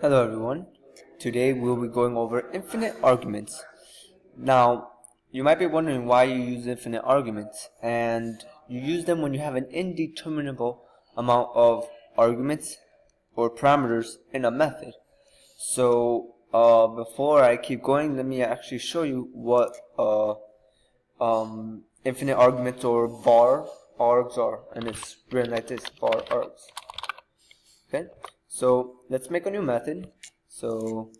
Hello everyone. Today we'll be going over infinite arguments. Now, you might be wondering why you use infinite arguments, and you use them when you have an indeterminable amount of arguments or parameters in a method. So, before I keep going, let me actually show you what infinite arguments or VarArgs are, and it's written like this: VarArgs. Okay, so let's make a new method. So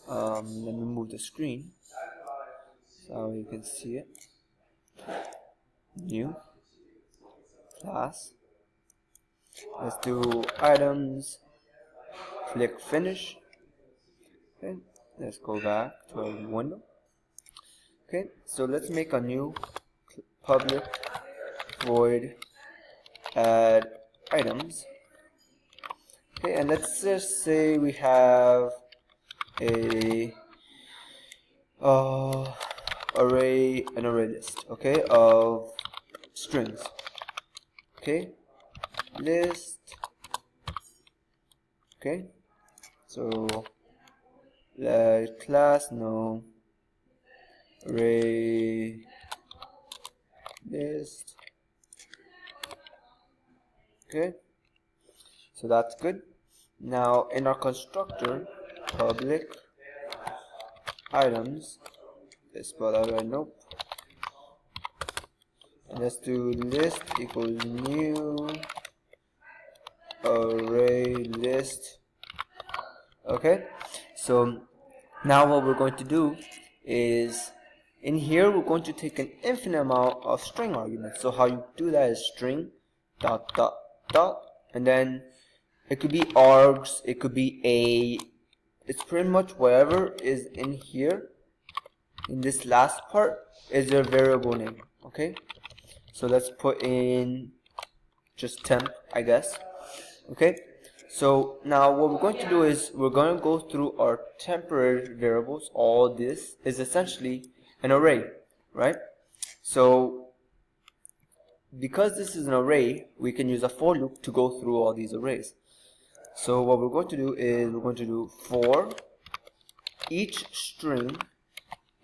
let me move the screen so you can see it. New class. Let's do items. Click finish. Okay, let's go back to our window. Okay, so let's make a new public void add items. Okay, and let's just say we have a array list, okay, of strings. Okay, list. Okay, so class no array list. Okay, so that's good. Now in our constructor, public items, let's spell that right, nope. And let's do list equals new array list. Okay, so now what we're going to do is in here we're going to take an infinite amount of string arguments. So how you do that is string dot dot dot, and then it could be args, it could be it's pretty much whatever is in here in this last part is their variable name. Okay, so let's put in just temp, I guess. Okay, so now what we're going to do is we're going to go through our temporary variables. All this is essentially an array, right? So because this is an array, we can use a for loop to go through all these arrays. So what we're going to do is we're going to do for each string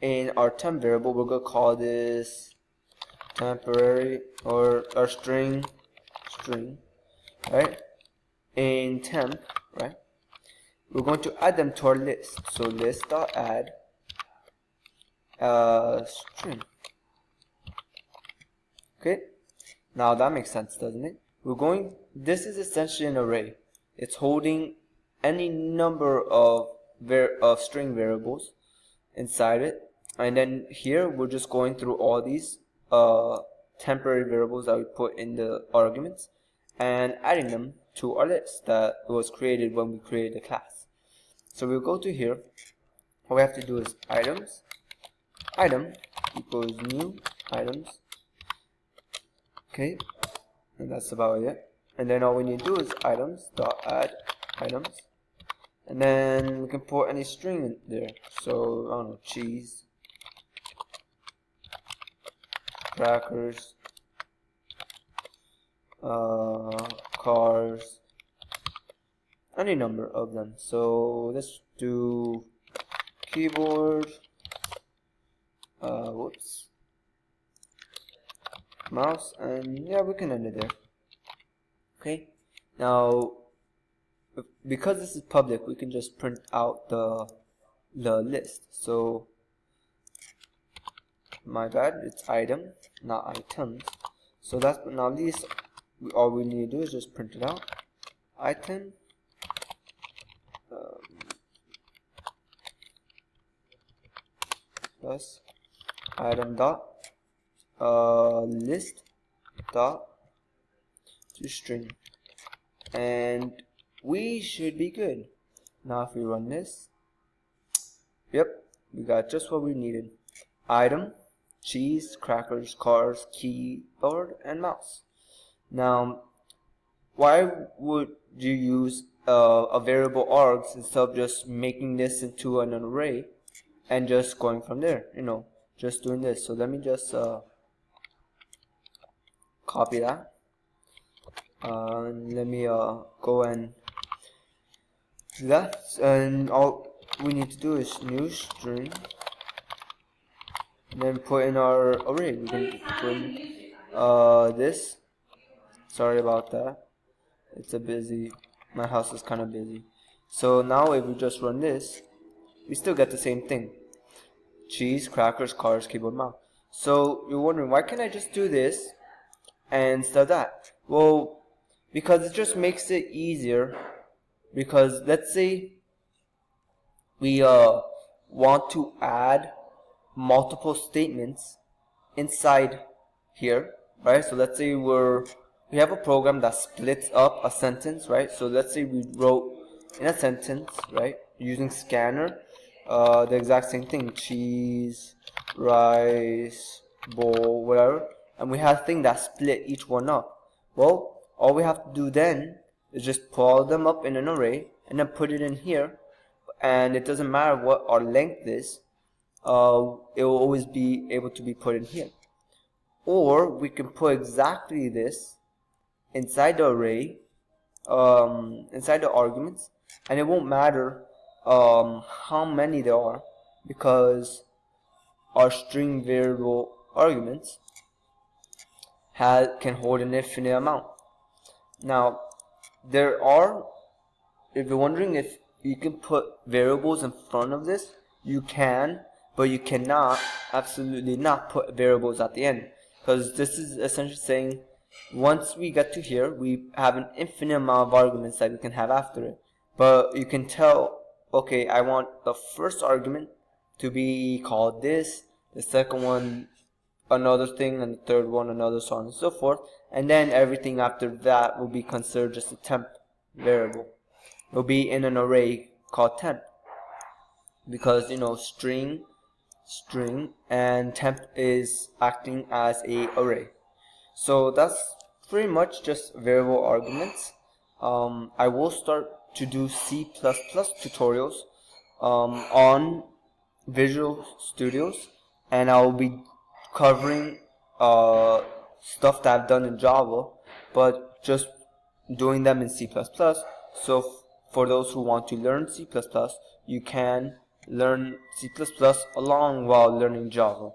in our temp variable. We're going to call this temporary or our string, right? In temp, right? We're going to add them to our list. So list.add string. Okay, now that makes sense, doesn't it? This is essentially an array. It's holding any number of string variables inside it, and then here we're just going through all these temporary variables that we put in the arguments and adding them to our list that was created when we created the class. So we'll go to here. What we have to do is items, item equals new items. Okay, and that's about it. And then all we need to do is items dot add items, and then we can put any string in there. So I don't know, cheese, crackers, cars, any number of them. So let's do keyboard, mouse, and yeah, we can end it there. Okay, now because this is public, we can just print out the list. So my bad, it's item, not items. So that's now least all we need to do is just print it out. Item plus item dot list dot to string, and we should be good. Now if we run this, yep, we got just what we needed. Item, cheese, crackers, cars, keyboard, and mouse. Now why would you use a variable args instead of just making this into an array and just going from there, just doing this? So let me just copy that. Let me go and See that? And all we need to do is new string, and then put in our array. We can put in this. Sorry about that. It's a busy. My house is kind of busy. So now if we just run this, we still get the same thing: cheese, crackers, cars, keyboard, mouse. So you're wondering, why can't I just do this and instead of that? Well, because it just makes it easier. Because let's say we want to add multiple statements inside here, right? So let's say we have a program that splits up a sentence, right? So let's say we wrote in a sentence, right, using scanner, the exact same thing: cheese, rice, bowl, whatever, and we have a thing that split each one up. Well, all we have to do then is just pull them up in an array and then put it in here, and it doesn't matter what our length is, it will always be able to be put in here. Or we can put exactly this inside the array, inside the arguments, and it won't matter how many there are, because our string variable arguments can hold an infinite amount. Now, if you're wondering if you can put variables in front of this, you can, but you cannot, absolutely not, put variables at the end, because this is essentially saying once we get to here, we have an infinite amount of arguments that we can have after it. But you can tell, okay, I want the first argument to be called this, the second one another thing, and the third one another, so on and so forth, and then everything after that will be considered just a temp variable. It will be in an array called temp, because string and temp is acting as a array. So that's pretty much just variable arguments. I will start to do C++ tutorials on Visual Studios, and I will be covering stuff that I've done in Java, but just doing them in C++. So for those who want to learn C++, you can learn C++ along while learning Java.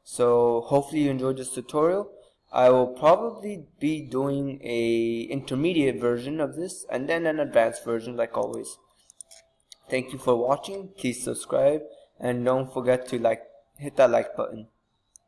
So hopefully you enjoyed this tutorial. I will probably be doing a intermediate version of this and then an advanced version, like always. Thank you for watching. Please subscribe and don't forget to hit that like button.